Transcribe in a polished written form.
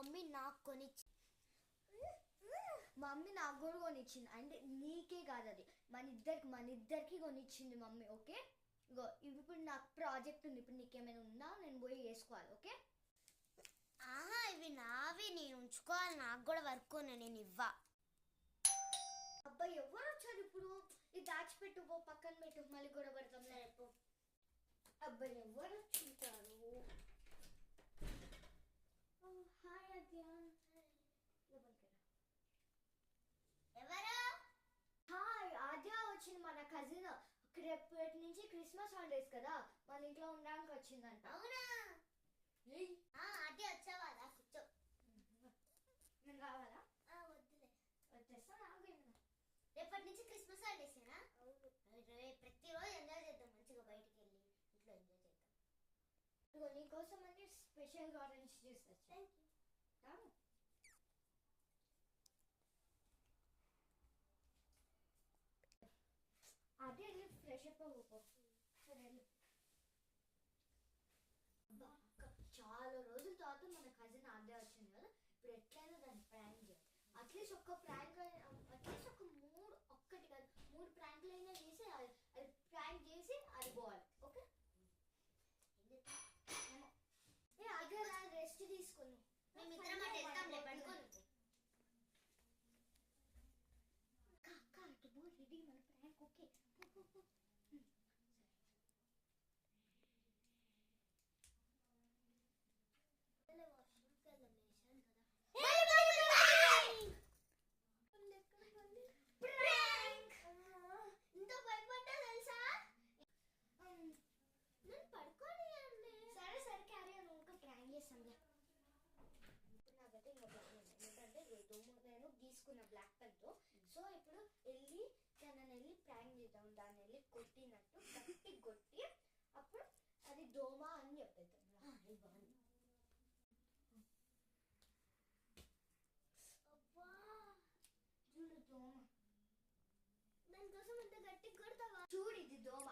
Mummy నాకు కొనిచ్చి mummy నాకు కూడా కొనిచ్చింది. అంటే నీకే కాదు, అది మన ఇద్దరికి కొనిచ్చింది మమ్మీ. Okay go. ఇప్పుడు నాకు ప్రాజెక్ట్ ఉంది, ఇప్పుడు నీకేమైనా ఉందా నేను పోయి వేసుకోవాలి. ఓకే. ఆహా, ఇవి నావి, నేను ఉంచుకోవాలి. నాకు కూడా వర్క్ ఉన్నా, నేను ఇవ్వా. అబ్బాయి ఎవరు వచ్చారు ఇప్పుడు? ఇది దాచిపెట్టు, పో పక్కన పెట్టు, మళ్ళీ గొడవ పడతాం రేపు. అబ్బాయి ఎవరు వచ్చుంటారు? హాయ్ అద్యాన్. ఎవరు? హాయ్, ఆద్య వచ్చింది, మన కజిన్. రేపటి నుంచి క్రిస్మస్ హాలిడేస్ కదా, మన ఇంట్లో ఉండడానికి వచ్చిందంట. అవునా? అదే వచ్చావా? కూర్చో. నేను కావాలా? వద్దులే, వచ్చేస్తా. నాకు రేపటి నుంచి క్రిస్మస్ హాలిడేసేనా? ప్రతిరోజు ఎంజాయ్ చేద్దాం, మంచిగా బయటికి వెళ్ళి ఇంట్లో ఎంజాయ్ చేద్దాం. ఇదిగో నీకోసం అని స్పెషల్గా ఆరెంజ్ జ్యూస్ తెచ్చా. అదే ఫ్రెష్ అప్ అవ్వకో. సరే. చాలా రోజుల తర్వాత మన కజిన్ ఆద్య వచ్చింది కదా, ఇప్పుడు ఎట్లయినా దాన్ని ప్రాంక్ చేయాలి. అట్లీస్ట్ ఒక్క ప్రాంక్, అట్లీస్ట్ ఒక్కటి కాదు 3 ప్రాంక్లు అయినా చేసి అది ప్రాంక్ చేసి అది పోవాలి. ఓకే. అదే రెస్ట్ తీసుకుని మేమిద్దరం అటు వెళ్తాంలే, పడుకోను. రెడీ మన ప్రాంక్. ఓకే. నేను గీసుకున్న బ్లాక్ పెన్ తో. సో ఇప్పుడు వెళ్ళి ప్రాంక్ చేద్దాం. దాన్ని వెళ్ళి కొట్టినట్టు గట్టి కొట్టి అప్పుడు అది దోమ అని చెప్పేద్దాం. చూడు దోమ. దానికోసం ఎంత గట్టి కొడతావా? చూడు ఇది దోమ.